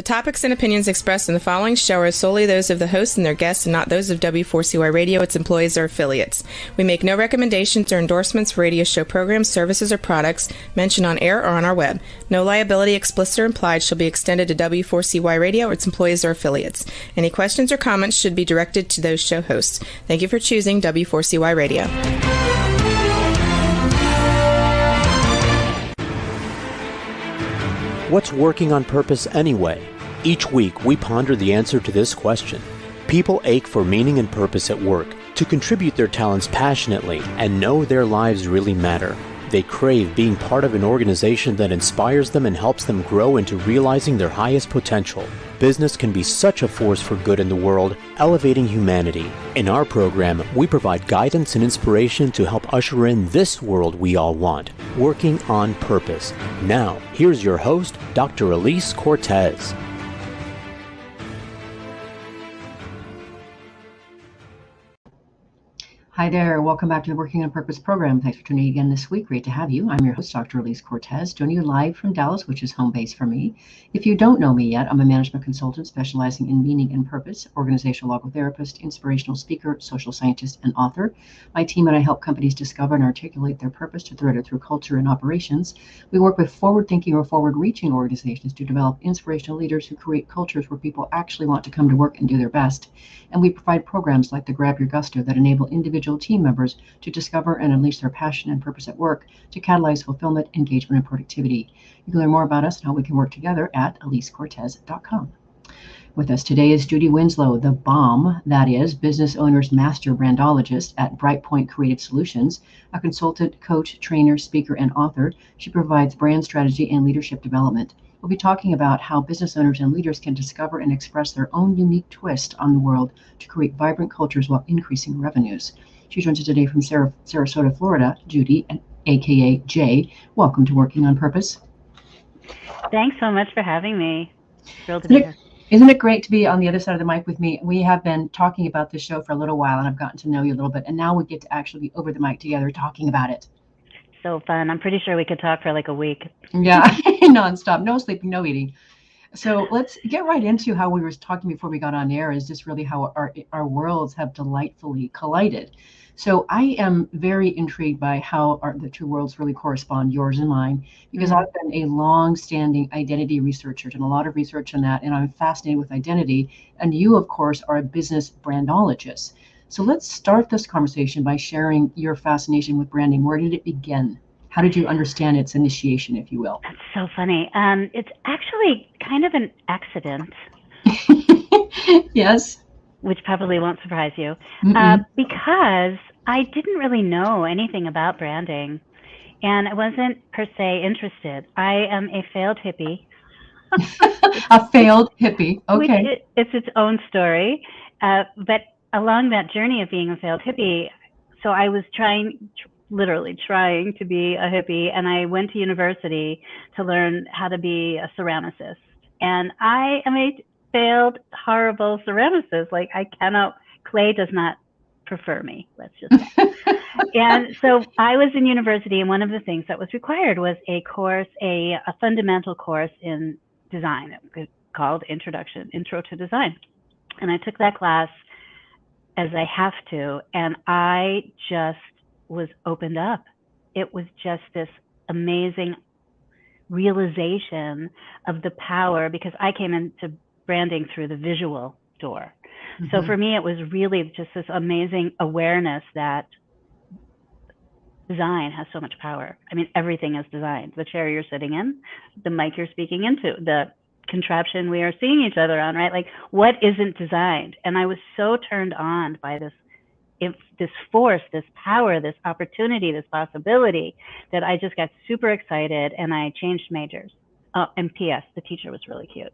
The topics and opinions expressed in the following show are solely those of the host and their guests and not those of W4CY Radio, its employees, or affiliates. We make no recommendations or endorsements for radio show programs, services, or products mentioned on air or on our web. No liability, explicit or implied, shall be extended to W4CY Radio or its employees or affiliates. Any questions or comments should be directed to those show hosts. Thank you for choosing W4CY Radio. What's working on purpose anyway? Each week, we ponder the answer to this question. People ache for meaning and purpose at work, to contribute their talents passionately and know their lives really matter. They crave being part of an organization that inspires them and helps them grow into realizing their highest potential. Business can be such a force for good in the world, elevating humanity. In our program, we provide guidance and inspiration to help usher in this world we all want, working on purpose. Now, here's your host, Dr. Elise Cortez. Hi there. Welcome back to the Working on Purpose program. Thanks for tuning in again this week. Great to have you. I'm your host, Dr. Elise Cortez, joining you live from Dallas, which is home base for me. If you don't know me yet, I'm a management consultant specializing in meaning and purpose, organizational logotherapist, inspirational speaker, social scientist, and author. My team and I help companies discover and articulate their purpose to thread it through culture and operations. We work with forward-thinking or forward-reaching organizations to develop inspirational leaders who create cultures where people actually want to come to work and do their best. And we provide programs like the Grab Your Gusto that enable individual team members to discover and unleash their passion and purpose at work to catalyze fulfillment, engagement, and productivity. You can learn more about us and how we can work together at elisecortez.com. With us today is Judy Winslow, the BOM, that is, Business Owner's Master Brandologist at Brightpoint Creative Solutions, a consultant, coach, trainer, speaker, and author. She provides brand strategy and leadership development. We'll be talking about how business owners and leaders can discover and express their own unique twist on the world to create vibrant cultures while increasing revenues. She joins us today from Sarasota, Florida. Judy, aka Jay, welcome to Working on Purpose. Thanks so much for having me. Thrilled to be here. Isn't it great to be on the other side of the mic with me? We have been talking about this show for a little while, and I've gotten to know you a little bit, and now we get to actually be over the mic together talking about it. So fun. I'm pretty sure we could talk for like a week. Yeah, nonstop, no sleeping, no eating. So let's get right into how we were talking before we got on air, is just really how our worlds have delightfully collided. So I am very intrigued by how the two worlds really correspond, yours and mine, because I've been a long-standing identity researcher, done a lot of research on that, and I'm fascinated with identity. And you, of course, are a business brandologist. So let's start this conversation by sharing your fascination with branding. Where did it begin? How did you understand its initiation, if you will? That's so funny. It's actually kind of an accident. Yes. Which probably won't surprise you, because I didn't really know anything about branding, and I wasn't per se interested. I am a failed hippie. A failed hippie, okay. It's its own story, but along that journey of being a failed hippie, so I was literally trying to be a hippie, and I went to university to learn how to be a ceramicist, and I am a failed, horrible ceramicist. Like, clay does not prefer me, let's just say. And so I was in university, and one of the things that was required was a fundamental course in design called Intro to Design. And I took that class as I have to, and I just was opened up. It was just this amazing realization of the power, because I came into branding through the visual door. So for me, it was really just this amazing awareness that design has so much power. I mean, everything is designed. The chair you're sitting in, the mic you're speaking into, the contraption we are seeing each other on, right? Like, what isn't designed? And I was so turned on by this force, this power, this opportunity, this possibility, that I just got super excited, and I changed majors. Oh, and P.S., the teacher was really cute.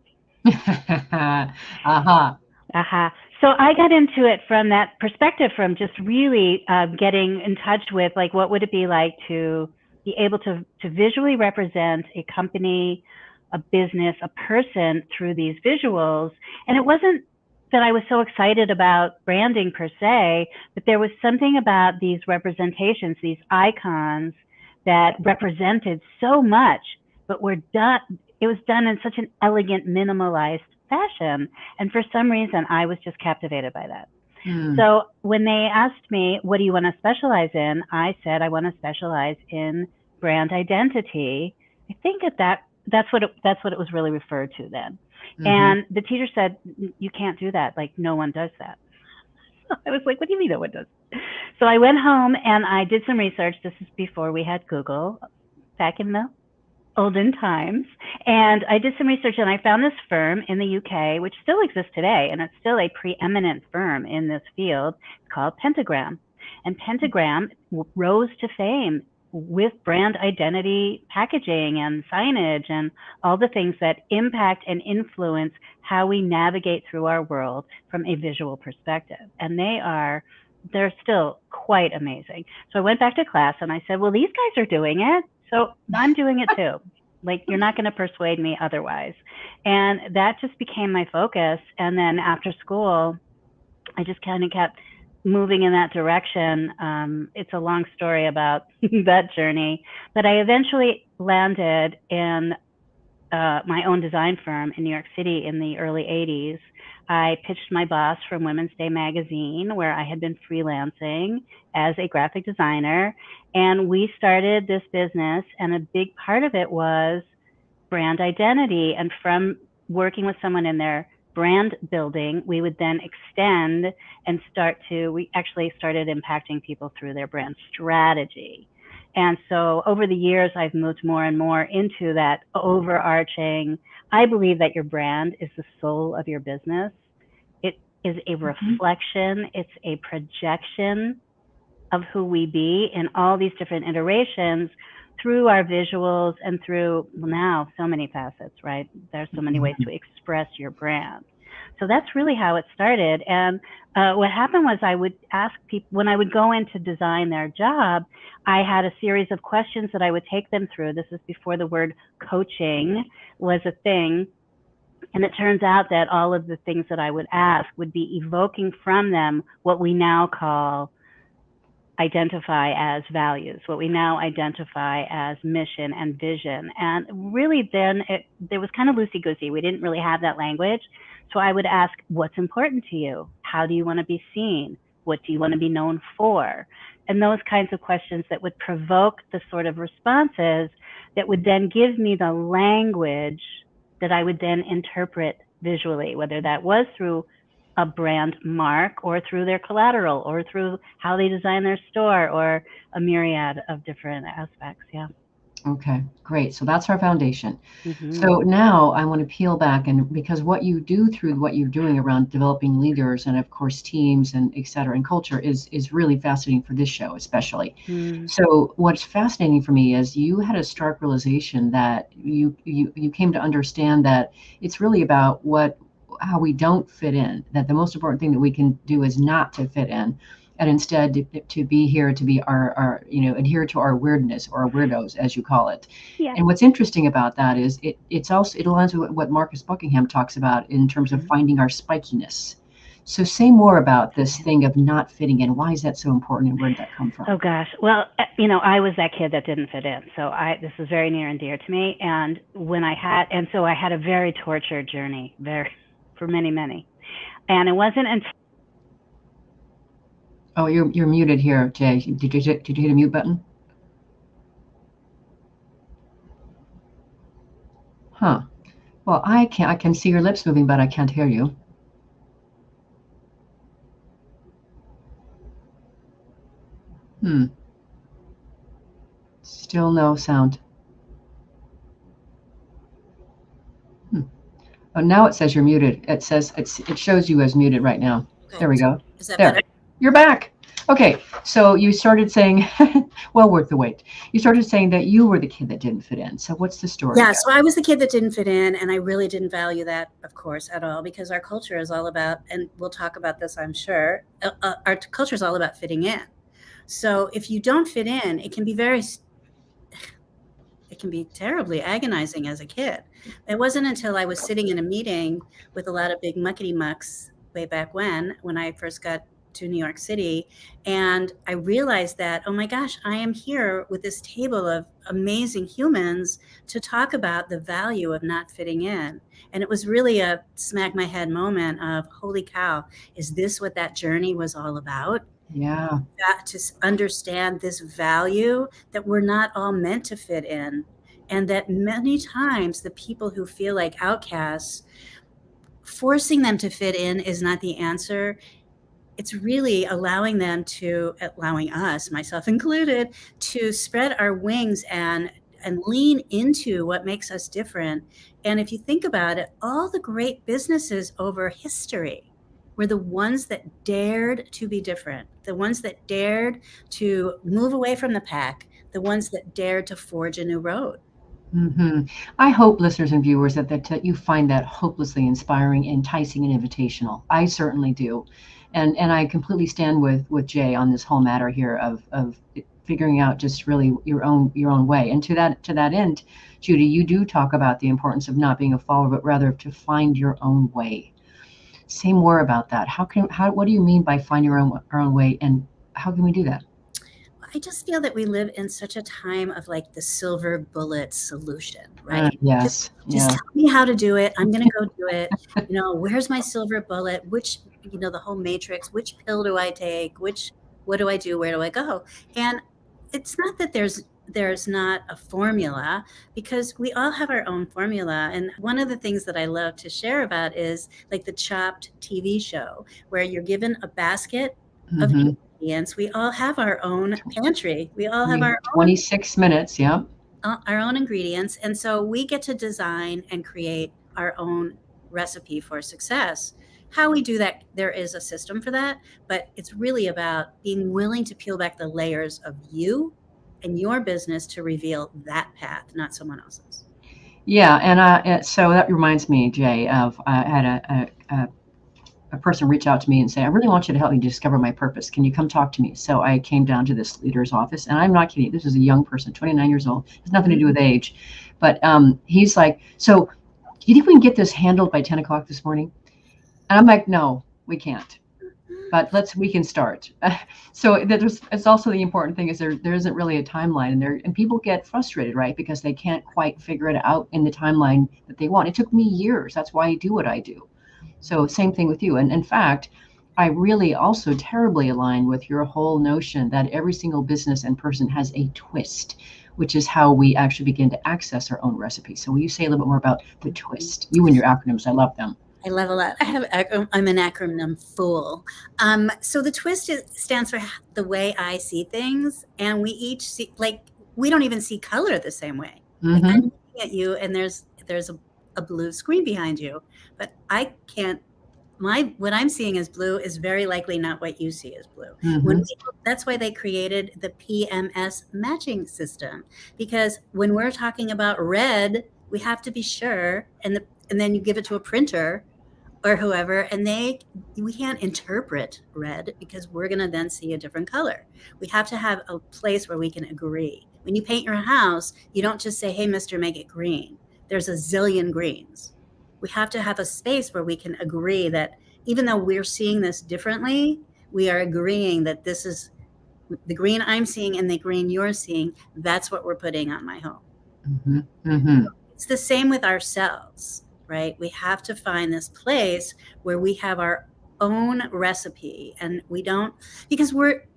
So I got into it from that perspective, from just really getting in touch with, like, what would it be like to be able to visually represent a company, a business, a person through these visuals. And it wasn't that I was so excited about branding per se, but there was something about these representations, these icons that represented so much, but were done it was done in such an elegant, minimalized fashion. And for some reason, I was just captivated by that. So when they asked me, what do you want to specialize in? I said, I want to specialize in brand identity. I think that's what it was really referred to then. And the teacher said, you can't do that. Like, no one does that. I was like, what do you mean no one does? So I went home and I did some research. This is before we had Google, back in the olden times. And I did some research and I found this firm in the UK, which still exists today. And it's still a preeminent firm in this field. It's called Pentagram. And Pentagram rose to fame with brand identity packaging and signage and all the things that impact and influence how we navigate through our world from a visual perspective. And they're still quite amazing. So I went back to class and I said, well, these guys are doing it, so I'm doing it too. Like, you're not going to persuade me otherwise. And that just became my focus. And then after school, I just kind of kept moving in that direction. It's a long story about that journey, but I eventually landed in my own design firm in New York City in the early 80s. I pitched my boss from Women's Day magazine, where I had been freelancing as a graphic designer, and we started this business, and a big part of it was brand identity. And from working with someone in their brand building, we would then extend and we actually started impacting people through their brand strategy. And so over the years, I've moved more and more into that overarching, I believe that your brand is the soul of your business. It is a reflection, it's a projection of who we be in all these different iterations through our visuals and through now so many facets, right? There's so many ways to express your brand. So that's really how it started. And what happened was I would ask people, when I would go in to design their job, I had a series of questions that I would take them through. This is before the word coaching was a thing. And it turns out that all of the things that I would ask would be evoking from them what we now identify as values, what we now identify as mission and vision. And really then there was kind of loosey-goosey. We didn't really have that language. So I would ask, what's important to you? How do you want to be seen? What do you want to be known for? And those kinds of questions that would provoke the sort of responses that would then give me the language that I would then interpret visually, whether that was through a brand mark or through their collateral or through how they design their store or a myriad of different aspects. Yeah. Okay, great. So that's our foundation. So now I want to peel back, and because what you do through what you're doing around developing leaders and of course teams and et cetera and culture is really fascinating for this show, especially. So what's fascinating for me is you had a stark realization that you came to understand that it's really about how we don't fit in, that the most important thing that we can do is not to fit in, and instead to be here, to be our adhere to our weirdness, or our weirdos, as you call it. Yeah. And what's interesting about that is it aligns with what Marcus Buckingham talks about in terms of finding our spikiness. So say more about this thing of not fitting in. Why is that so important, and where did that come from? Oh gosh, well, I was that kid that didn't fit in. So this is very near and dear to me. And so I had a very tortured journey for many, many. And it wasn't until Oh, you're muted here, Jay. Did you hit a mute button? Huh. Well, I can see your lips moving, but I can't hear you. Still no sound. Oh, now it says you're muted. It shows you as muted right now. Okay. There we go. Is that better? You're back. Okay, so you started saying, well worth the wait. You started saying that you were the kid that didn't fit in. So what's the story? Yeah, so I was the kid that didn't fit in, and I really didn't value that, of course, at all, because our culture is all about, and we'll talk about this, I'm sure, our culture is all about fitting in. So if you don't fit in, it can be terribly agonizing as a kid. It wasn't until I was sitting in a meeting with a lot of big muckety mucks way back when I first got to New York City. And I realized that, oh my gosh, I am here with this table of amazing humans to talk about the value of not fitting in. And it was really a smack my head moment of, holy cow, is this what that journey was all about? Yeah. To understand this value that we're not all meant to fit in. And that many times the people who feel like outcasts, forcing them to fit in is not the answer. It's really allowing us, myself included, to spread our wings and lean into what makes us different. And if you think about it, all the great businesses over history were the ones that dared to be different, the ones that dared to move away from the pack, the ones that dared to forge a new road. Mm-hmm. I hope, listeners and viewers, that you find that hopelessly inspiring, enticing, and invitational. I certainly do, and I completely stand with Jay on this whole matter here of figuring out just really your own way. And to that end, Judy, you do talk about the importance of not being a follower, but rather to find your own way. Say more about that. What do you mean by find your own way, and how can we do that? I just feel that we live in such a time of like the silver bullet solution, right? Yes. Just tell me how to do it. I'm going to go do it. Where's my silver bullet? Which, the whole matrix, which pill do I take? What do I do? Where do I go? And it's not that there's not a formula, because we all have our own formula. And one of the things that I love to share about is like the Chopped TV show, where you're given a basket of ingredients. We all have our own pantry. We all have our 26 minutes. Yeah. Our own ingredients. And so we get to design and create our own recipe for success. How we do that, there is a system for that, but it's really about being willing to peel back the layers of you and your business to reveal that path, not someone else's. Yeah. And so that reminds me, Jay, of I had a person reach out to me and say, I really want you to help me discover my purpose. Can you come talk to me? So I came down to this leader's office, and I'm not kidding. This is a young person, 29 years old. It has nothing to do with age. But he's like, so do you think we can get this handled by 10 o'clock this morning? And I'm like, no, we can't. But we can start. So it's also the important thing is there isn't really a timeline, and people get frustrated, right? Because they can't quite figure it out in the timeline that they want. It took me years. That's why I do what I do. So same thing with you. And in fact, I really also terribly align with your whole notion that every single business and person has a twist, which is how we actually begin to access our own recipe. So will you say a little bit more about the twist? You and your acronyms, I love them. I love a lot. I'm an acronym fool. So the twist stands for the way I see things, and we each see, like, we don't even see color the same way. Like, I'm looking at you, and there's a blue screen behind you, but I can't. What I'm seeing as blue is very likely not what you see as blue. That's why they created the PMS matching system, because when we're talking about red, we have to be sure, and then you give it to a printer or whoever, and we can't interpret red because we're going to then see a different color. We have to have a place where we can agree. When you paint your house, you don't just say, hey, mister, make it green. There's a zillion greens. We have to have a space where we can agree that even though we're seeing this differently, we are agreeing that this is the green I'm seeing and the green you're seeing. That's what we're putting on my home. It's the same with ourselves, right? We have to find this place where we have our own recipe, and we don't, because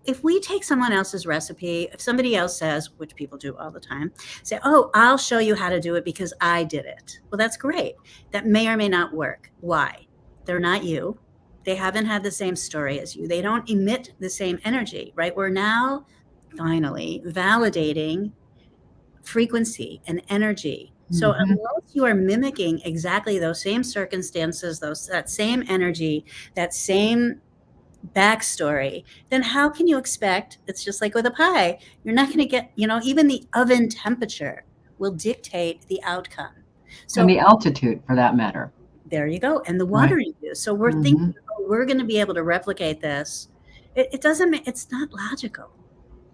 if we take someone else's recipe, if somebody else says, which people do all the time, say, oh, I'll show you how to do it because I did it. Well, that's great. That may or may not work. Why? They're not you. They haven't had the same story as you. They don't emit the same energy, right? We're now finally validating frequency and energy. So unless you are mimicking exactly those same circumstances, that same energy, that same backstory, then how can you expect? It's just like with a pie. You're not going to get, even the oven temperature will dictate the outcome. So, and the altitude, for that matter. There you go. And the water you use. So we're thinking, we're going to be able to replicate this. It's not logical.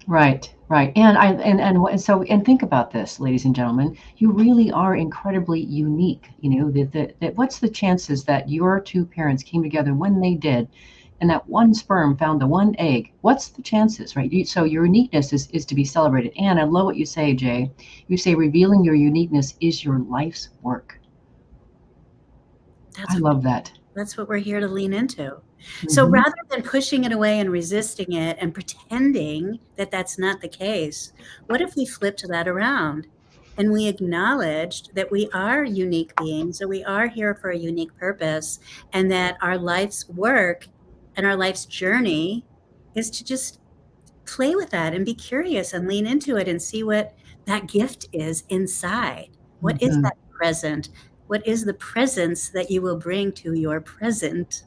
Right. And think about this, ladies and gentlemen. You really are incredibly unique. That what's the chances that your two parents came together when they did, and that one sperm found the one egg, what's the chances, right? So your uniqueness is to be celebrated. And I love what you say, Jay. You say revealing your uniqueness is your life's work. I love that. That's what we're here to lean into. So rather than pushing it away and resisting it and pretending that that's not the case, what if we flipped that around and we acknowledged that we are unique beings, that we are here for a unique purpose, and that our life's work and our life's journey is to just play with that and be curious and lean into it and see what that gift is inside. What is that present? What is the presence that you will bring to your present?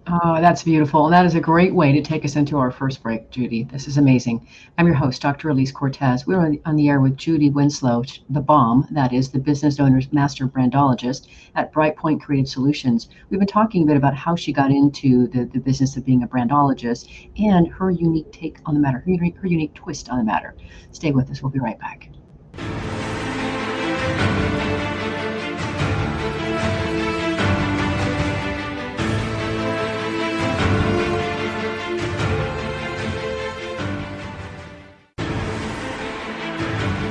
Oh, that's beautiful. And that is a great way to take us into our first break, Judy. This is amazing. I'm your host, Dr. Elise Cortez. We're on the air with Judy Winslow, the bomb, that is the business owner's master brandologist at Brightpoint Creative Solutions. We've been talking a bit about how she got into the business of being a brandologist and her unique take on the matter, her unique twist on the matter. Stay with us. We'll be right back.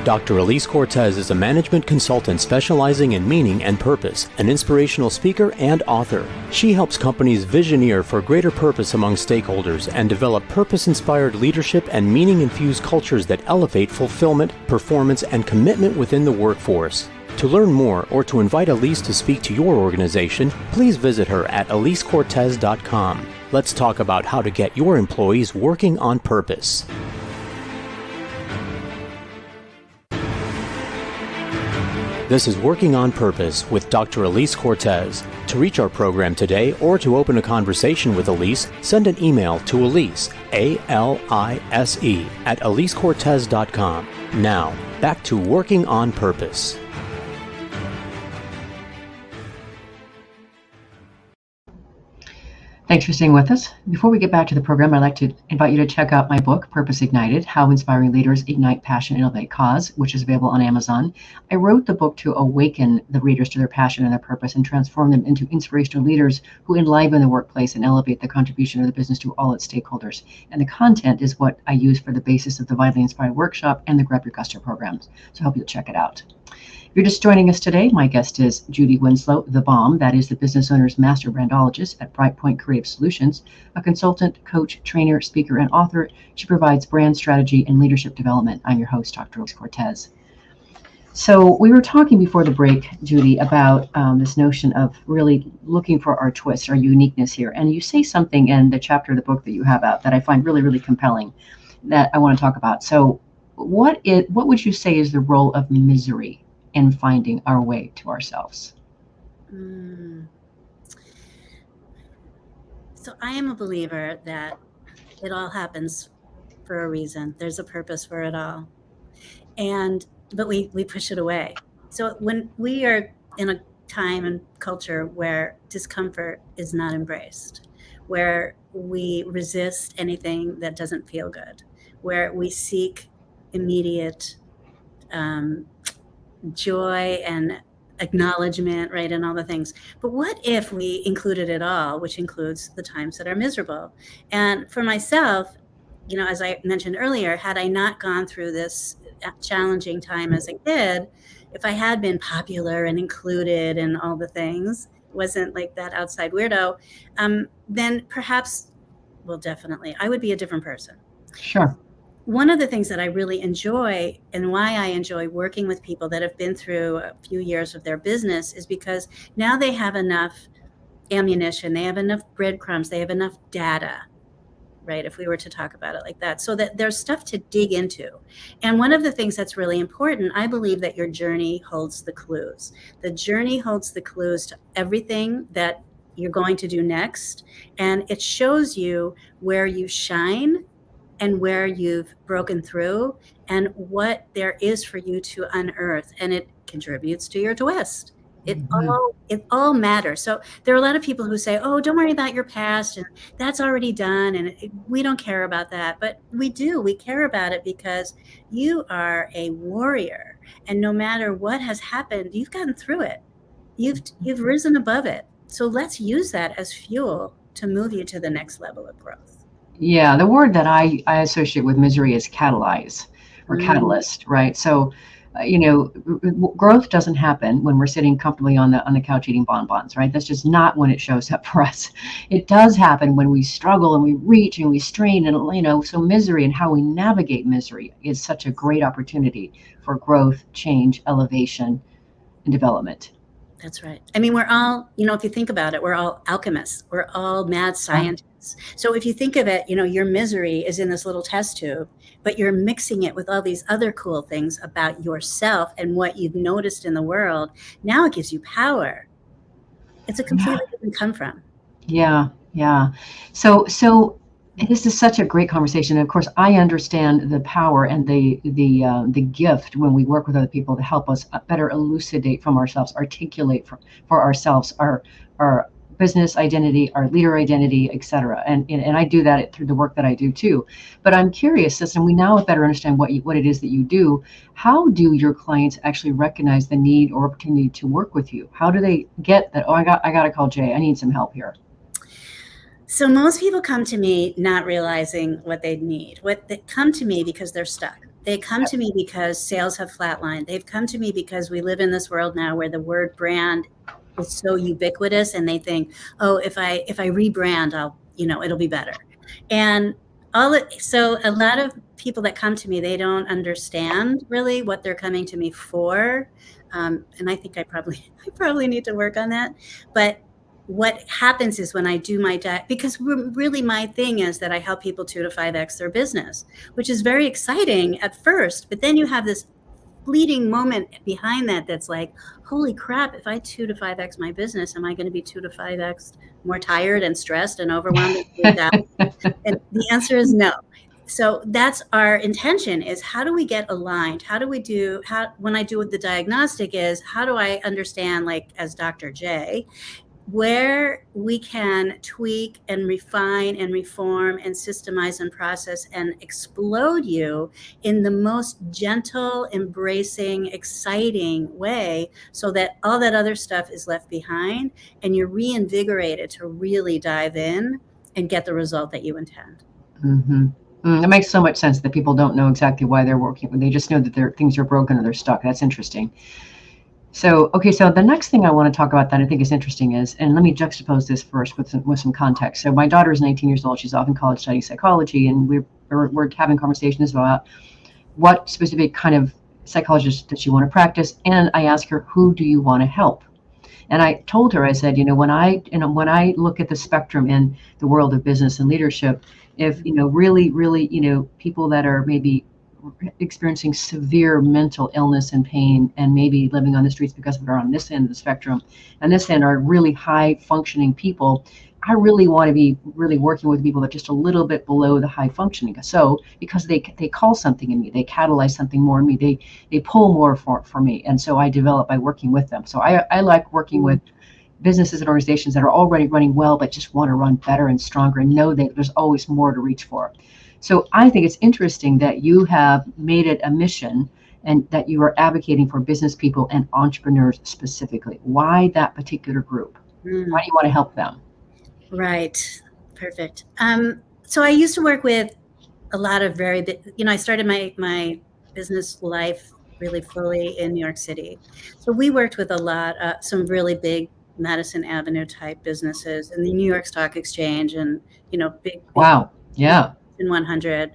Dr. Elise Cortez is a management consultant specializing in meaning and purpose, an inspirational speaker and author. She helps companies visioneer for greater purpose among stakeholders and develop purpose-inspired leadership and meaning-infused cultures that elevate fulfillment, performance, and commitment within the workforce. To learn more or to invite Elise to speak to your organization, please visit her at elisecortez.com. Let's talk about how to get your employees working on purpose. This is Working on Purpose with Dr. Elise Cortez. To reach our program today or to open a conversation with Elise, send an email to Elise, A-L-I-S-E, at elisecortez.com. Now, back to Working on Purpose. Thanks for staying with us. Before we get back to the program, I'd like to invite you to check out my book, Purpose Ignited, How Inspiring Leaders Ignite Passion and Elevate Cause, which is available on Amazon. I wrote the book to awaken the readers to their passion and their purpose and transform them into inspirational leaders who enliven the workplace and elevate the contribution of the business to all its stakeholders. And the content is what I use for the basis of the Vitally Inspired Workshop and the Grab Your Gusto programs. So I hope you'll check it out. If you're just joining us today, my guest is Judy Winslow, the bomb, that is the business owner's master brandologist at Brightpoint Creative Solutions, a consultant, coach, trainer, speaker, and author. She provides brand strategy and leadership development. I'm your host, Dr. Elise Cortez. So we were talking before the break, Judy, about this notion of really looking for our twist, our uniqueness here. And you say something in the chapter of the book that you have out that I find really, really compelling that I want to talk about. So what would you say is the role of misery in finding our way to ourselves? So I am a believer that it all happens for a reason. There's a purpose for it all. But we push it away. So when we are in a time and culture where discomfort is not embraced, where we resist anything that doesn't feel good, where we seek immediate joy and acknowledgement, right, and all the things. But what if we included it all, which includes the times that are miserable? And for myself, as I mentioned earlier, had I not gone through this challenging time as a kid, if I had been popular and included and all the things, wasn't like that outside weirdo, then perhaps, well, definitely, I would be a different person. Sure. One of the things that I really enjoy and why I enjoy working with people that have been through a few years of their business is because now they have enough ammunition, they have enough breadcrumbs, they have enough data, right? If we were to talk about it like that, so that there's stuff to dig into. And one of the things that's really important, I believe that your journey holds the clues. The journey holds the clues to everything that you're going to do next. And it shows you where you shine and where you've broken through and what there is for you to unearth. And it contributes to your twist. It all matters. So there are a lot of people who say, oh, don't worry about your past and that's already done. And we don't care about that. But we do. We care about it because you are a warrior. And no matter what has happened, you've gotten through it. You've risen above it. So let's use that as fuel to move you to the next level of growth. Yeah, the word that I associate with misery is catalyze or catalyst, right? So, growth doesn't happen when we're sitting comfortably on the couch eating bonbons, right? That's just not when it shows up for us. It does happen when we struggle and we reach and we strain, and so misery and how we navigate misery is such a great opportunity for growth, change, elevation, and development. That's right. I mean, we're all, if you think about it, we're all alchemists. We're all mad scientists. So if you think of it, your misery is in this little test tube, but you're mixing it with all these other cool things about yourself and what you've noticed in the world. Now it gives you power. It's a completely different come from. Yeah. So this is such a great conversation. And of course, I understand the power and the gift when we work with other people to help us better elucidate from ourselves, articulate for ourselves our business identity, our leader identity, etc. And I do that through the work that I do too. But I'm curious, and we now better understand what it is that you do. How do your clients actually recognize the need or opportunity to work with you? How do they get that? Oh, I got to call Jay. I need some help here. So most people come to me not realizing what they need. They come to me because they're stuck. They come to me because sales have flatlined. They've come to me because we live in this world now where the word brand is so ubiquitous, and they think, oh, if I rebrand, it'll be better. And so a lot of people that come to me, they don't understand really what they're coming to me for. And I think I probably need to work on that. But what happens is when I do my because really my thing is that I help people 2 to 5x their business, which is very exciting at first, but then you have this fleeting moment behind that that's like, holy crap, if I 2 to 5x my business, am I going to be 2 to 5x more tired and stressed and overwhelmed? And the answer is no. So that's our intention, is how do we get aligned? When I do the diagnostic is, how do I understand, like as Dr. J, where we can tweak and refine and reform and systemize and process and explode you in the most gentle, embracing, exciting way, so that all that other stuff is left behind and you're reinvigorated to really dive in and get the result that you intend. Mm-hmm. It makes so much sense that people don't know exactly why they're working. They just know that things are broken or they're stuck. That's interesting. So the next thing I want to talk about that I think is interesting is, and let me juxtapose this first with some context. So my daughter is 19 years old. She's off in college studying psychology, and we're having conversations about what specific kind of psychologist does she want to practice. And I asked her, who do you want to help? And I told her, I said, when I look at the spectrum in the world of business and leadership, if really people that are maybe experiencing severe mental illness and pain and maybe living on the streets because of it are on this end of the spectrum, and this end are really high functioning people, I really want to be really working with people that are just a little bit below the high functioning. So because they call something in me, they catalyze something more in me, they pull more for me, and so I develop by working with them. So I like working with businesses and organizations that are already running well but just want to run better and stronger and know that there's always more to reach for. So I think it's interesting that you have made it a mission and that you are advocating for business people and entrepreneurs specifically. Why that particular group? Why do you want to help them? Right. Perfect. So I used to work with a lot of very big, I started my business life really fully in New York City. So we worked with some really big Madison Avenue type businesses and the New York Stock Exchange and, big. Wow. Yeah. 100.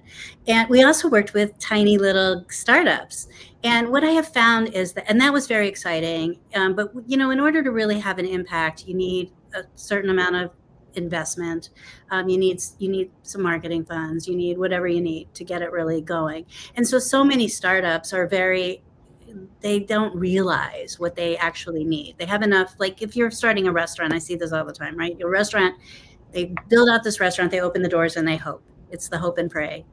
And we also worked with tiny little startups. And what I have found is and that was very exciting. But, in order to really have an impact, you need a certain amount of investment. You need some marketing funds. You need whatever you need to get it really going. And so many startups are they don't realize what they actually need. They have enough, like if you're starting a restaurant, I see this all the time, right? Your restaurant, they build out this restaurant, they open the doors and they hope. It's the hope and pray,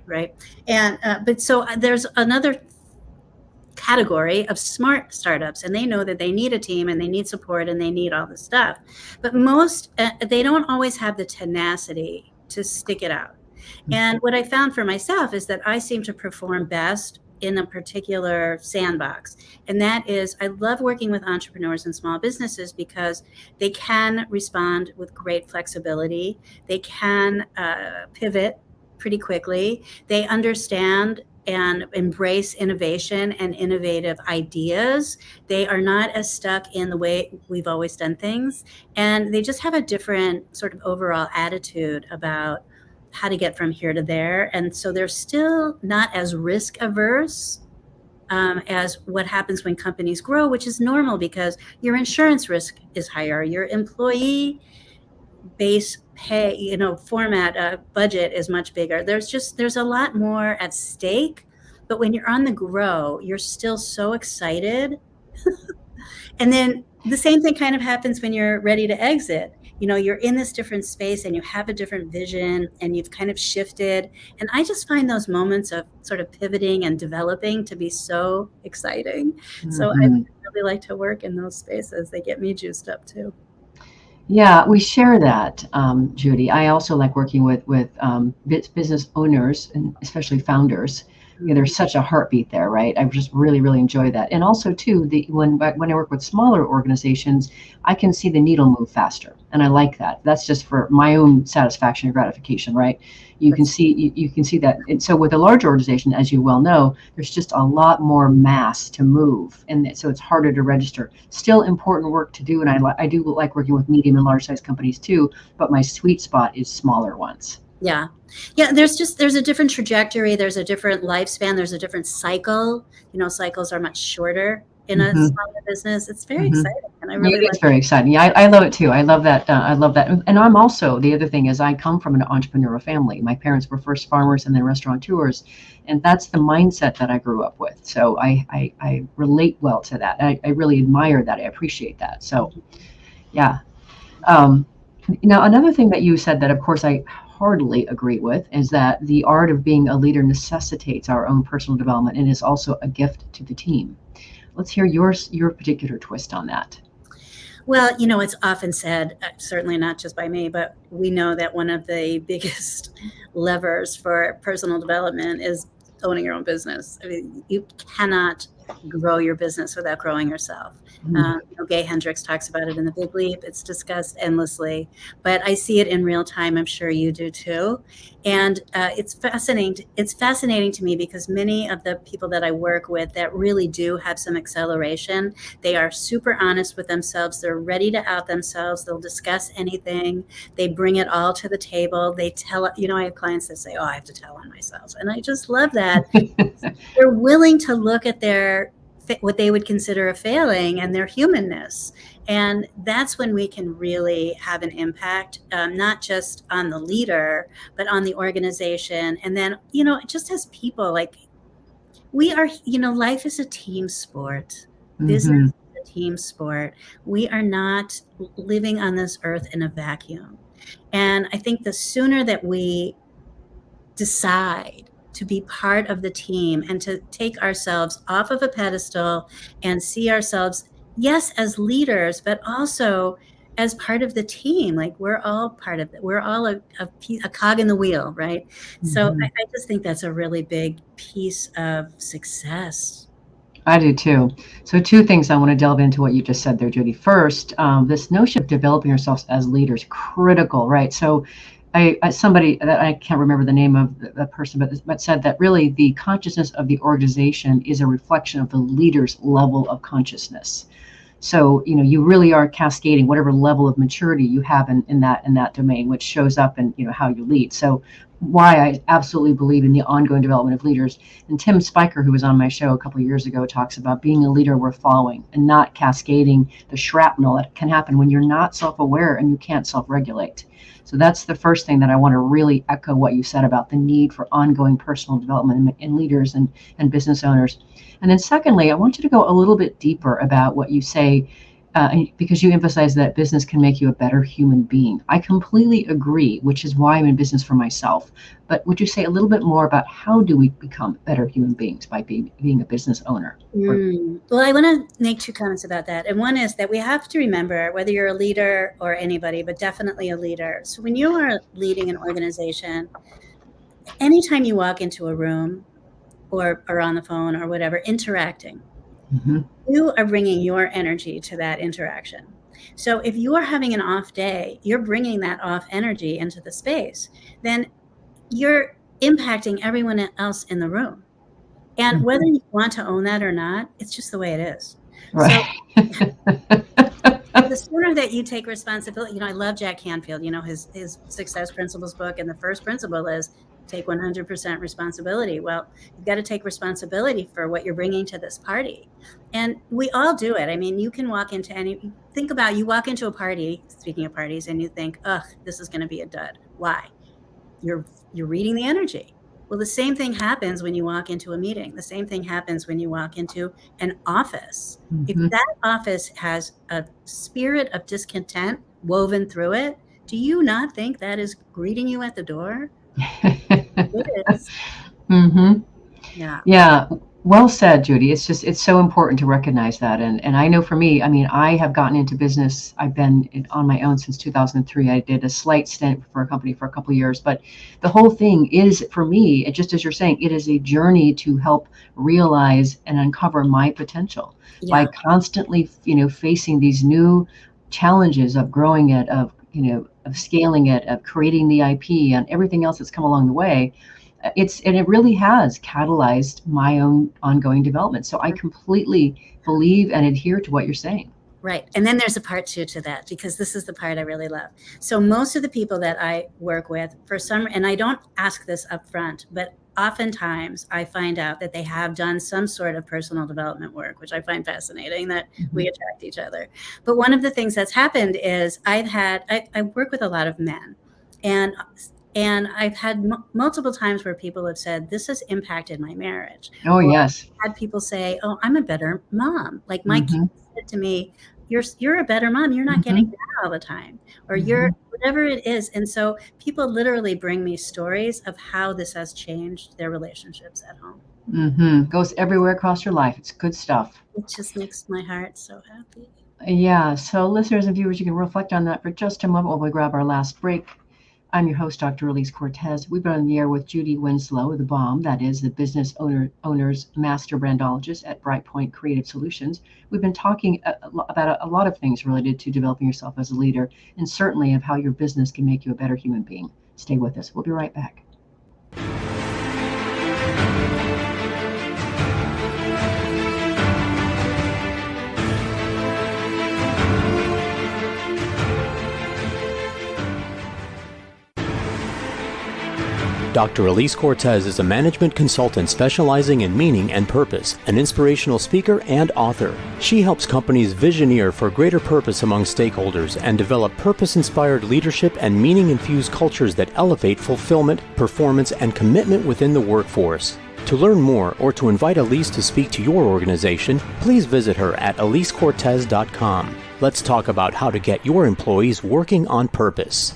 right? And but so there's another category of smart startups, and they know that they need a team and they need support and they need all this stuff. But most they don't always have the tenacity to stick it out. And what I found for myself is that I seem to perform best in a particular sandbox. And that is, I love working with entrepreneurs and small businesses because they can respond with great flexibility. They can pivot pretty quickly. They understand and embrace innovation and innovative ideas. They are not as stuck in the way we've always done things. And they just have a different sort of overall attitude about how to get from here to there. And so they're still not as risk averse as what happens when companies grow, which is normal because your insurance risk is higher, your employee base pay, format, budget is much bigger. There's a lot more at stake. But when you're on the grow, you're still so excited. And then the same thing kind of happens when you're ready to exit. You're in this different space and you have a different vision and you've kind of shifted. And I just find those moments of sort of pivoting and developing to be so exciting. Mm-hmm. So I really like to work in those spaces. They get me juiced up too. Yeah, we share that, Judy. I also like working with business owners and especially founders. There's such a heartbeat there, right? I just really, really enjoy that. And also, too, when I work with smaller organizations, I can see the needle move faster, and I like that. That's just for my own satisfaction and gratification, right? You can see that. And so, with a large organization, as you well know, there's just a lot more mass to move, and so it's harder to register. Still important work to do, and I do like working with medium and large size companies too. But my sweet spot is smaller ones. Yeah. There's a different trajectory. There's a different lifespan. There's a different cycle. Cycles are much shorter in a smaller business. It's very exciting. And I really it's very exciting. Yeah, I love it too. I love that. And I'm also, the other thing is I come from an entrepreneurial family. My parents were first farmers and then restaurateurs. And that's the mindset that I grew up with. So I relate well to that. I really admire that. I appreciate that. So, yeah. Now, another thing that you said that, of course, I heartily agree with is that the art of being a leader necessitates our own personal development and is also a gift to the team. Let's hear your particular twist on that. Well, it's often said, certainly not just by me, but we know that one of the biggest levers for personal development is owning your own business. I mean, you cannot grow your business without growing yourself. Gay Hendricks talks about it in The Big Leap. It's discussed endlessly, but I see it in real time. I'm sure you do too. And it's fascinating. It's fascinating to me because many of the people that I work with that really do have some acceleration, they are super honest with themselves. They're ready to out themselves. They'll discuss anything. They bring it all to the table. They tell, I have clients that say, I have to tell on myself. And I just love that. They're willing to look at what they would consider a failing and their humanness. And that's when we can really have an impact, not just on the leader, but on the organization. And then, just as people, like we are, life is a team sport. Business is a team sport. We are not living on this earth in a vacuum. And I think the sooner that we decide to be part of the team and to take ourselves off of a pedestal and see ourselves, yes, as leaders, but also as part of the team. Like we're all part of it. We're all a cog in the wheel, right? So I just think that's a really big piece of success. I do too. So two things I want to delve into what you just said there, Judy. First, this notion of developing yourselves as leaders, critical, right? So somebody that I can't remember the name of the person, but said that really the consciousness of the organization is a reflection of the leader's level of consciousness. So, you really are cascading whatever level of maturity you have in that domain, which shows up in, how you lead. So why I absolutely believe in the ongoing development of leaders. And Tim Spiker, who was on my show a couple of years ago, talks about being a leader worth following and not cascading the shrapnel that can happen when you're not self-aware and you can't self-regulate. So that's the first thing that I want to really echo what you said about the need for ongoing personal development in leaders and business owners. And then secondly, I want you to go a little bit deeper about what you say, because you emphasize that business can make you a better human being. I completely agree, which is why I'm in business for myself. But would you say a little bit more about how do we become better human beings by being a business owner? Well, I want to make two comments about that. And one is that we have to remember, whether you're a leader or anybody, but definitely a leader. So when you are leading an organization, anytime you walk into a room, or on the phone or whatever, interacting. Mm-hmm. You are bringing your energy to that interaction. So if you are having an off day, you're bringing that off energy into the space, then you're impacting everyone else in the room. And whether you want to own that or not, it's just the way it is. Right. So the sooner that you take responsibility, I love Jack Canfield, his Success Principles book. And the first principle is take 100% responsibility. Well, you've got to take responsibility for what you're bringing to this party. And we all do it. I mean, you can walk into you walk into a party, speaking of parties, and you think, ugh, this is going to be a dud. Why? You're reading the energy. Well, the same thing happens when you walk into a meeting. The same thing happens when you walk into an office. Mm-hmm. If that office has a spirit of discontent woven through it, do you not think that is greeting you at the door? It is. Mm-hmm. Yeah. Yeah. Well said, Judy. It's so important to recognize that. And I know for me, I mean, I have gotten into business. I've been on my own since 2003. I did a slight stint for a company for a couple of years, but the whole thing is, for me, just as you're saying, it is a journey to help realize and uncover my potential by constantly, facing these new challenges of growing it, of scaling it, of creating the IP and everything else that's come along the way. It really has catalyzed my own ongoing development. So I completely believe and adhere to what you're saying. Right. And then there's a part 2 to that, because this is the part I really love. So most of the people that I work with, and I don't ask this up front, but oftentimes I find out that they have done some sort of personal development work, which I find fascinating, that we attract each other. But one of the things that's happened is I work with a lot of men, and I've had multiple times where people have said, this has impacted my marriage. Oh, yes. I've had people say, oh, I'm a better mom. Like my kids said to me, you're a better mom. You're not getting that all the time, or you're whatever it is. And so people literally bring me stories of how this has changed their relationships at home. Goes everywhere across your life. It's good stuff. It just makes my heart so happy. Yeah. So listeners and viewers, you can reflect on that for just a moment while we grab our last break. I'm your host, Dr. Elise Cortez. We've been on the air with Judy Winslow, the BOM, that is the Business Owner's Master Brandologist at BrightPoint Creative Solutions. We've been talking about a lot of things related to developing yourself as a leader, and certainly of how your business can make you a better human being. Stay with us. We'll be right back. Dr. Elise Cortez is a management consultant specializing in meaning and purpose, an inspirational speaker and author. She helps companies visioneer for greater purpose among stakeholders and develop purpose-inspired leadership and meaning-infused cultures that elevate fulfillment, performance, and commitment within the workforce. To learn more or to invite Elise to speak to your organization, please visit her at elisecortez.com. Let's talk about how to get your employees working on purpose.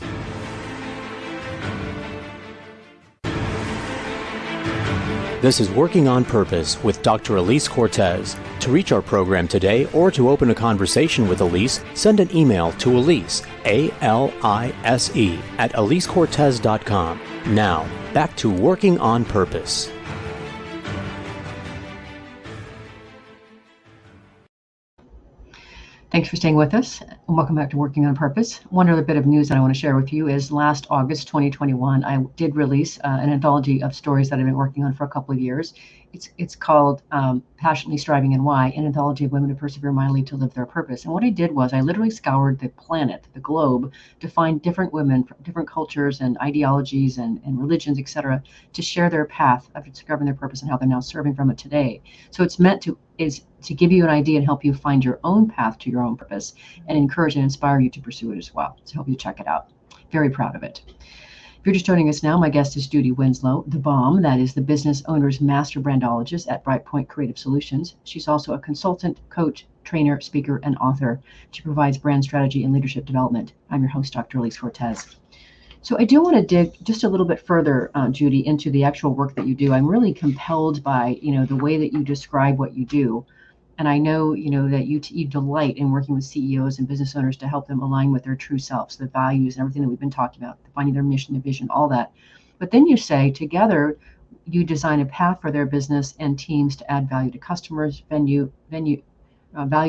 This is Working on Purpose with Dr. Elise Cortez. To reach our program today or to open a conversation with Elise, send an email to Elise, A-L-I-S-E, at elisecortez.com. Now, back to Working on Purpose. Thanks for staying with us, and welcome back to Working on Purpose. One other bit of news that I want to share with you is last August 2021, I did release an anthology of stories that I've been working on for a couple of years. It's called Passionately Striving and Why, an anthology of women who persevere mightily to live their purpose. And what I did was I literally scoured the planet, the globe, to find different women from different cultures and ideologies and religions, etc., to share their path of discovering their purpose and how they're now serving from it today. So it's meant to give you an idea and help you find your own path to your own purpose and encourage and inspire you to pursue it as well. So I hope you check it out. Very proud of it. If you're just joining us now, my guest is Judy Winslow, the BOM, that is the Business Owner's Master Brandologist at BrightPoint Creative Solutions. She's also a consultant, coach, trainer, speaker, and author. She provides brand strategy and leadership development. I'm your host, Dr. Elise Cortez. So I do want to dig just a little bit further, Judy, into the actual work that you do. I'm really compelled by, the way that you describe what you do. And I know, that you delight in working with CEOs and business owners to help them align with their true selves, the values and everything that we've been talking about, finding their mission, their vision, all that. But then you say, together, you design a path for their business and teams to add value to customers, value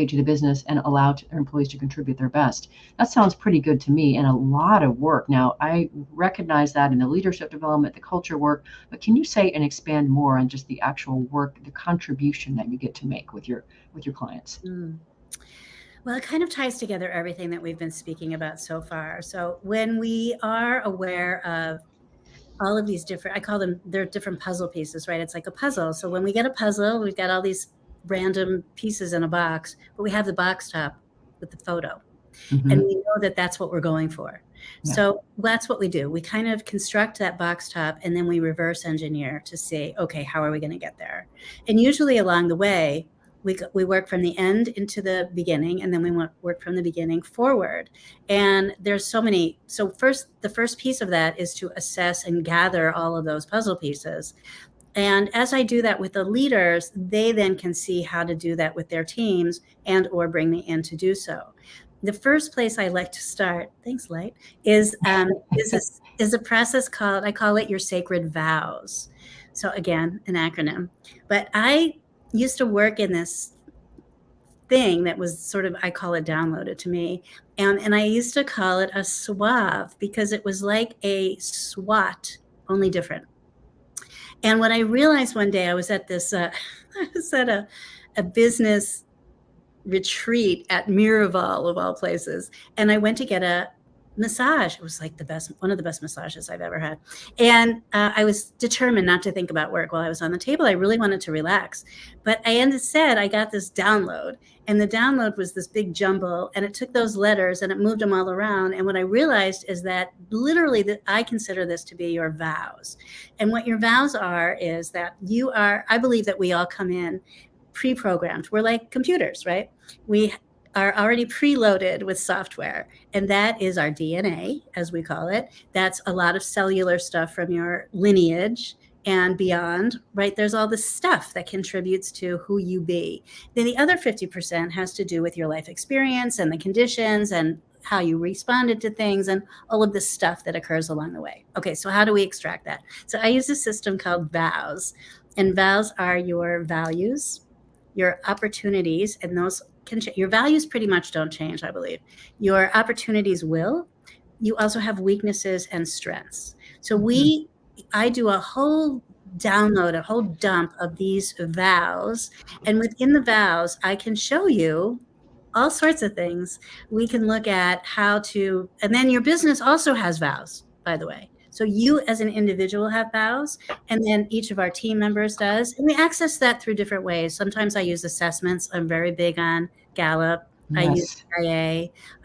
to the business, and allow their employees to contribute their best. That sounds pretty good to me, and a lot of work. Now, I recognize that in the leadership development, the culture work, but can you say and expand more on just the actual work, the contribution that you get to make with your clients? Well, it kind of ties together everything that we've been speaking about so far. So when we are aware of all of these different, I call them, they're different puzzle pieces, right? It's like a puzzle. So when we get a puzzle, we've got all these random pieces in a box, but we have the box top with the photo. Mm-hmm. And we know that that's what we're going for. Yeah. So that's what we do. We kind of construct that box top, and then we reverse engineer to see, okay, how are we going to get there? And usually along the way, we work from the end into the beginning, and then we work from the beginning forward. And there's so many. So the first piece of that is to assess and gather all of those puzzle pieces. And as I do that with the leaders, they then can see how to do that with their teams and or bring me in to do so. The first place I like to start, thanks, Light, is a process called, I call it your sacred vows. So again, an acronym. But I used to work in this thing that was sort of, I call it downloaded to me. And I used to call it a SWAV because it was like a SWAT, only different. And what I realized one day, I was at this, I was at a business retreat at Miraval of all places. And I went to get a massage. It was like one of the best massages I've ever had. And I was determined not to think about work while I was on the table. I really wanted to relax. But I got this download, and the download was this big jumble, and it took those letters and it moved them all around. And what I realized is that literally I consider this to be your vows. And what your vows are is that I believe that we all come in pre-programmed. We're like computers, right? We are already preloaded with software, and that is our DNA, as we call it. That's a lot of cellular stuff from your lineage and beyond, right? There's all this stuff that contributes to who you be. Then the other 50% has to do with your life experience and the conditions and how you responded to things and all of the stuff that occurs along the way. Okay, so how do we extract that? So I use a system called vows, and vows are your values, your opportunities, and those your values pretty much don't change, I believe. Your opportunities will. You also have weaknesses and strengths. So I do a whole download, a whole dump of these vows. And within the vows, I can show you all sorts of things. We can look at and then your business also has vows, by the way. So you as an individual have vows, and then each of our team members does. And we access that through different ways. Sometimes I use assessments. I'm very big on Gallup. Yes. I use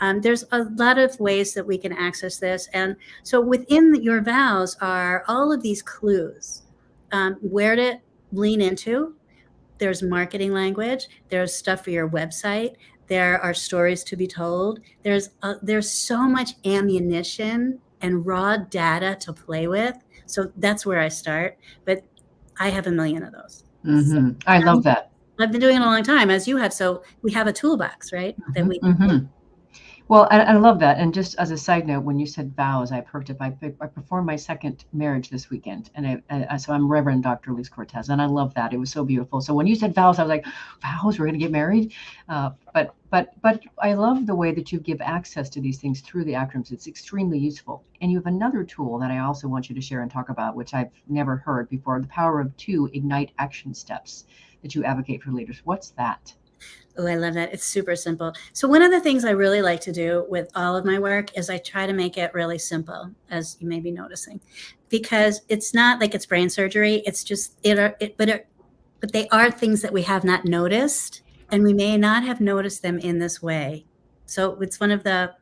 IA. There's a lot of ways that we can access this. And so within your vows are all of these clues, where to lean into. There's marketing language. There's stuff for your website. There are stories to be told. There's so much ammunition and raw data to play with. So that's where I start. But I have a million of those. Mm-hmm. So, I love that. I've been doing it a long time, as you have. So we have a toolbox, right? That we. Well, I love that. And just as a side note, when you said vows, I perked up. I performed my second marriage this weekend, and so I'm Reverend Dr. Elise Cortez, and I love that. It was so beautiful. So when you said vows, I was like, vows, we're going to get married. But I love the way that you give access to these things through the acronyms. It's extremely useful. And you have another tool that I also want you to share and talk about, which I've never heard before: the power of 2 ignite action steps that you advocate for leaders. What's that? Oh, I love that. It's super simple. So one of the things I really like to do with all of my work is I try to make it really simple, as you may be noticing, because it's not like it's brain surgery. It's just, but they are things that we have not noticed, and we may not have noticed them in this way. So it's one of the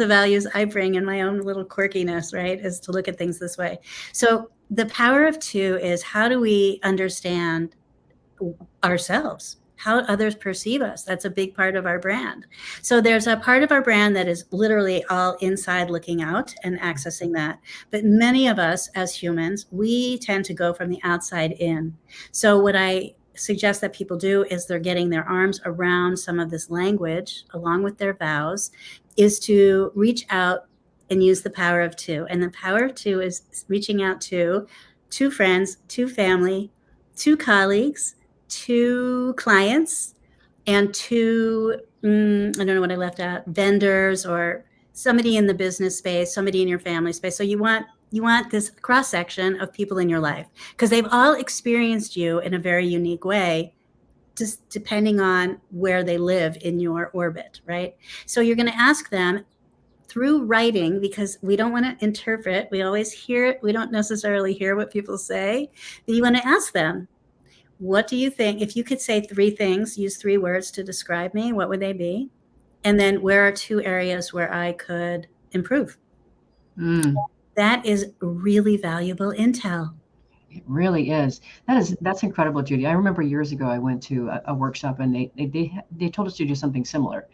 values I bring in my own little quirkiness, right, is to look at things this way. So the power of 2 is, how do we understand ourselves? How others perceive us. That's a big part of our brand. So there's a part of our brand that is literally all inside looking out and accessing that. But many of us as humans, we tend to go from the outside in. So what I suggest that people do is they're getting their arms around some of this language along with their vows, is to reach out and use the power of 2. And the power of 2 is reaching out to 2 friends, 2 family, 2 colleagues, 2 clients, and 2, I don't know what I left out, vendors or somebody in the business space, somebody in your family space. So you want this cross section of people in your life because they've all experienced you in a very unique way, just depending on where they live in your orbit, right? So you're going to ask them through writing, because we don't want to interpret. We always hear it. We don't necessarily hear what people say. But you want to ask them, what do you think? If you could say 3 things, use 3 words to describe me, what would they be? And then where are 2 areas where I could improve? That is really valuable intel. It really is. That's incredible, Judy. I remember years ago I went to a workshop and they told us to do something similar,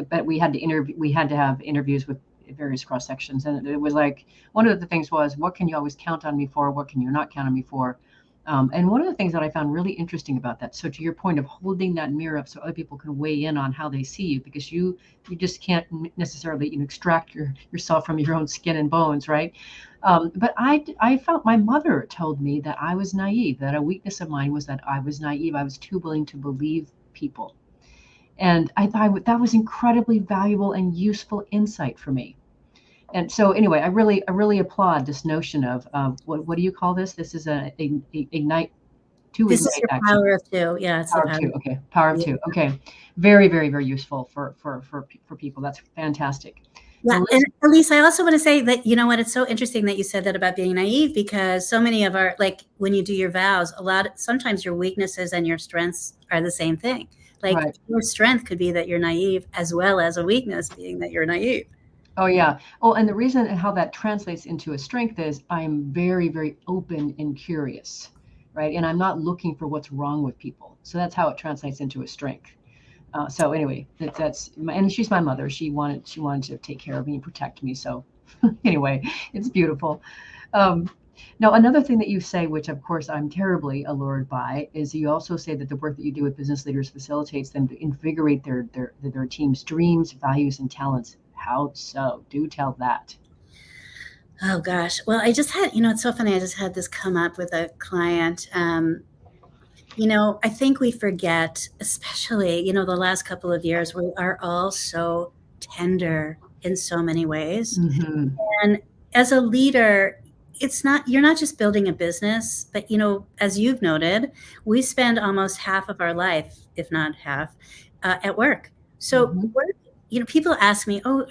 but we had to have interviews with various cross sections, and it was like one of the things was, what can you always count on me for? What can you not count on me for? And one of the things that I found really interesting about that, so to your point of holding that mirror up so other people can weigh in on how they see you, because you just can't necessarily extract yourself from your own skin and bones, right? But I felt my mother told me that I was naive, that a weakness of mine was that I was naive. I was too willing to believe people. And I thought that was incredibly valuable and useful insight for me. And so anyway, I really applaud this notion of what do you call this? This is a ignite to This is ignite your action. power of 2. Yeah, it's Power the of power. 2. Okay, power of 2. Okay, very, very, very useful for people. That's fantastic. Yeah, and Elise, I also want to say that, you know what, it's so interesting that you said that about being naive, because so many of our, like when you do your vows, sometimes your weaknesses and your strengths are the same thing. Like Right. your strength could be that you're naive, as well as a weakness being that you're naive. Oh yeah. Oh, and the reason how that translates into a strength is I'm very, very open and curious, right? And I'm not looking for what's wrong with people. So that's how it translates into a strength. So anyway, and she's my mother. She wanted to take care of me and protect me. So anyway, it's beautiful. Now, another thing that you say, which of course I'm terribly allured by, is you also say that the work that you do with business leaders facilitates them to invigorate their team's dreams, values, and talents. How so? Do tell that. Oh gosh. Well, I just had, it's so funny. I just had this come up with a client. I think we forget, especially, the last couple of years, we are all so tender in so many ways. Mm-hmm. And as a leader, you're not just building a business, but, as you've noted, we spend almost half of our life, if not half, at work. So work, people ask me, oh,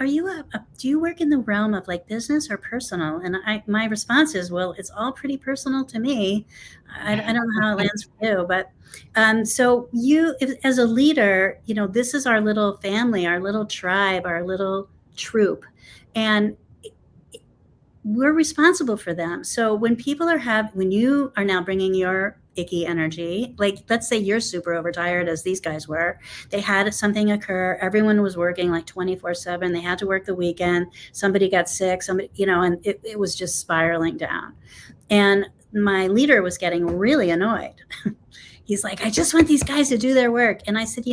do you work in the realm of like business or personal? And my response is, well, it's all pretty personal to me. I don't know how it lands for you, but so as a leader, this is our little family, our little tribe, our little troop, and we're responsible for them. So when you are now bringing your icky energy, like let's say you're super overtired, as these guys were, they had something occur, everyone was working like 24/7, they had to work the weekend, somebody got sick, and it was just spiraling down. And my leader was getting really annoyed. He's like, I just want these guys to do their work. And I said,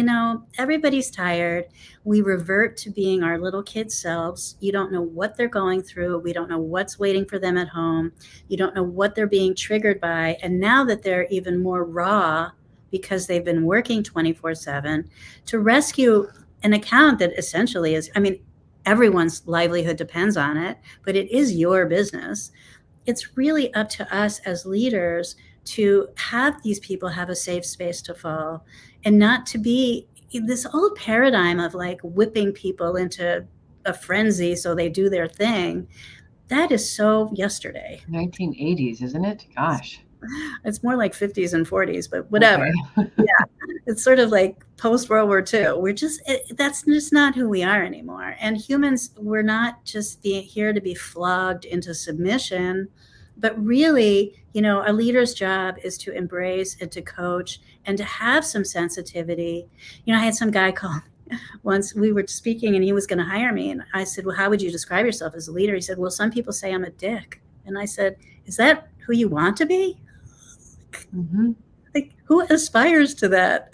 everybody's tired. We revert to being our little kid selves. You don't know what they're going through. We don't know what's waiting for them at home. You don't know what they're being triggered by. And now that they're even more raw because they've been working 24/7, to rescue an account that essentially is, everyone's livelihood depends on it, but it is your business. It's really up to us as leaders to have these people have a safe space to fall, and not to be this old paradigm of like whipping people into a frenzy so they do their thing. That is so yesterday. 1980s, isn't it? Gosh. It's more like 50s and 40s, but whatever. Okay. Yeah, it's sort of like post World War II. That's just not who we are anymore. And humans, we're not just here to be flogged into submission, but really, a leader's job is to embrace and to coach and to have some sensitivity. I had some guy call once, we were speaking and he was going to hire me. And I said, well, how would you describe yourself as a leader? He said, well, some people say I'm a dick. And I said, is that who you want to be? Mm-hmm. Like, who aspires to that?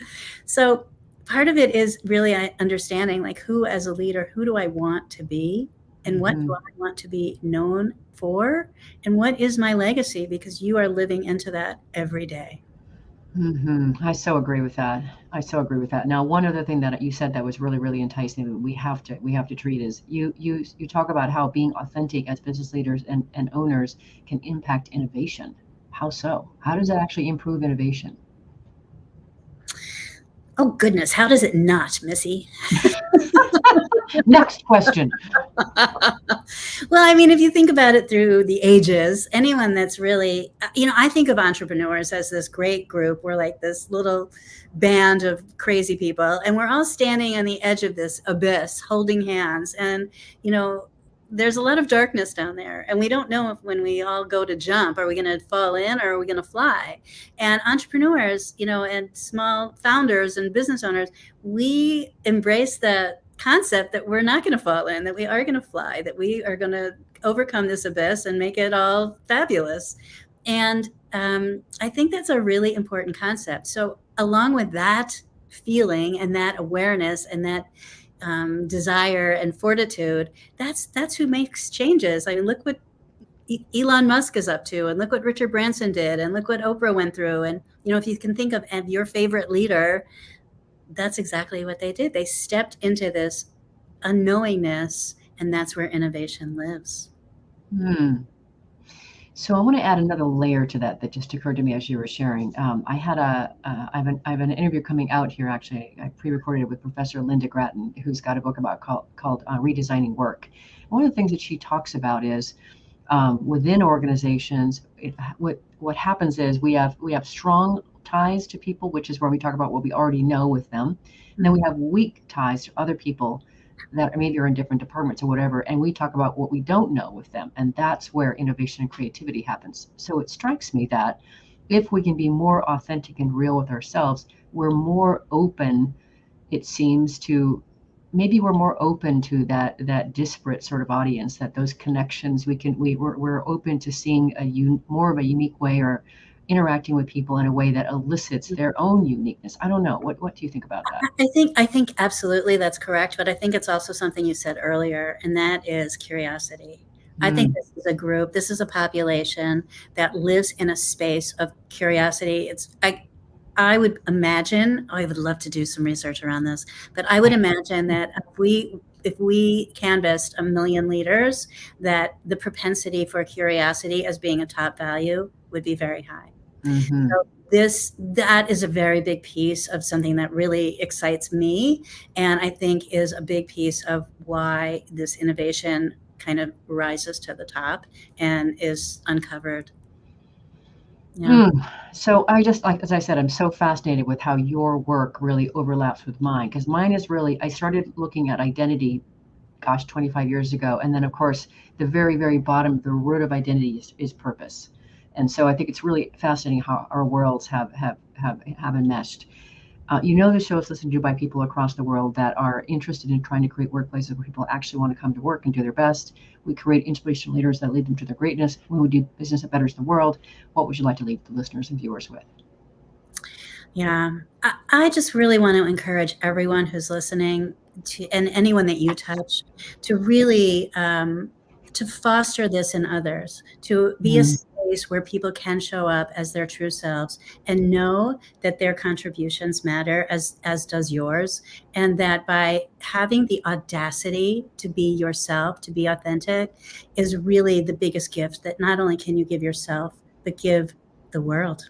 So part of it is really understanding, like, who as a leader, who do I want to be? And what do I want to be known for? And what is my legacy? Because you are living into that every day. I so agree with that. I so agree with that. Now, one other thing that you said that was really, really enticing that we have to treat is you talk about how being authentic as business leaders and owners can impact innovation. How so? How does that actually improve innovation? Oh, goodness. How does it not, Missy? Next question. Well, I mean, if you think about it through the ages, anyone that's really, I think of entrepreneurs as this great group. We're like this little band of crazy people, and we're all standing on the edge of this abyss, holding hands. And, there's a lot of darkness down there, and we don't know if when we all go to jump, are we going to fall in or are we going to fly? And entrepreneurs, and small founders and business owners, we embrace the concept that we're not going to fall in, that we are going to fly, that we are going to overcome this abyss and make it all fabulous. And I think that's a really important concept. So along with that feeling and that awareness and that desire and fortitude, that's who makes changes. I mean, look what Elon Musk is up to, and look what Richard Branson did, and look what Oprah went through. And, if you can think of your favorite leader, that's exactly what they did. They stepped into this unknowingness, and that's where innovation lives. So I want to add another layer to that just occurred to me as you were sharing. I have an interview coming out here. Actually, I pre-recorded it with Professor Linda Grattan, who's got a book called Redesigning Work. One of the things that she talks about is within organizations, what happens is we have strong ties to people, which is where we talk about what we already know with them, and then we have weak ties to other people that maybe are in different departments or whatever, and we talk about what we don't know with them, and that's where innovation and creativity happens. So it strikes me that if we can be more authentic and real with ourselves, we're more open, it seems, to maybe we're more open to that disparate sort of audience, that those connections we're open to seeing more of a unique way, or interacting with people in a way that elicits their own uniqueness. I don't know. What do you think about that? I think absolutely that's correct. But I think it's also something you said earlier, and that is curiosity. I think this is a group, this is a population that lives in a space of curiosity. I would imagine, I would love to do some research around this, but I would imagine that if we canvassed 1 million leaders, that the propensity for curiosity as being a top value would be very high. So that is a very big piece of something that really excites me, and I think is a big piece of why this innovation kind of rises to the top and is uncovered. Yeah. So I just, like, as I said, I'm so fascinated with how your work really overlaps with mine, because mine is really, I started looking at identity, 25 years ago. And then, of course, the very, very bottom, the root of identity is purpose. And so I think it's really fascinating how our worlds have enmeshed. The show is listened to by people across the world that are interested in trying to create workplaces where people actually want to come to work and do their best. We create inspirational leaders that lead them to their greatness. When we do business that betters the world, what would you like to leave the listeners and viewers with? Yeah, I just really want to encourage everyone who's listening and anyone that you touch to really to foster this in others, to be a space where people can show up as their true selves and know that their contributions matter as does yours, and that by having the audacity to be yourself, to be authentic, is really the biggest gift that not only can you give yourself, but give the world.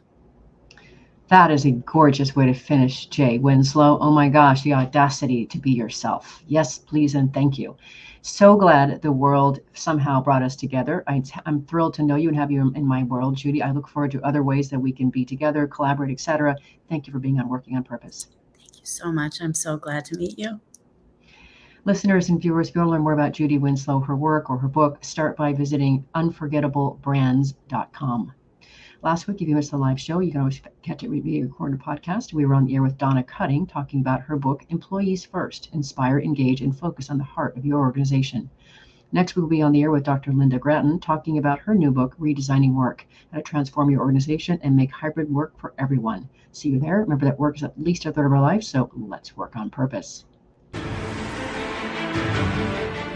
That is a gorgeous way to finish, Jay Winslow. Oh my gosh, the audacity to be yourself. Yes, please, and thank you. So glad the world somehow brought us together. I'm thrilled to know you and have you in my world, Judy. I look forward to other ways that we can be together, collaborate, etc. Thank you for being on Working on Purpose. Thank you so much. I'm so glad to meet you. Listeners and viewers, if you want to learn more about Judy Winslow, her work, or her book, start by visiting unforgettableBrands.com. Last week, if you missed the live show, you can always catch it via recorded podcast. We were on the air with Donna Cutting talking about her book, Employees First, Inspire, Engage, and Focus on the Heart of Your Organization. Next, we'll be on the air with Dr. Linda Grattan talking about her new book, Redesigning Work, how to transform your organization and make hybrid work for everyone. See you there. Remember that work is at least a third of our life, so let's work on purpose.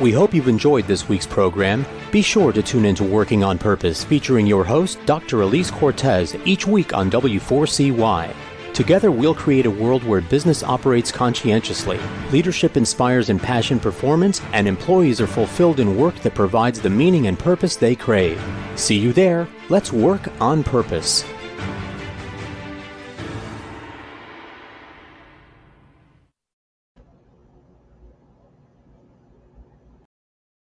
We hope you've enjoyed this week's program. Be sure to tune into Working on Purpose, featuring your host, Dr. Elise Cortez, each week on W4CY. Together, we'll create a world where business operates conscientiously, leadership inspires impassioned performance, and employees are fulfilled in work that provides the meaning and purpose they crave. See you there. Let's work on purpose.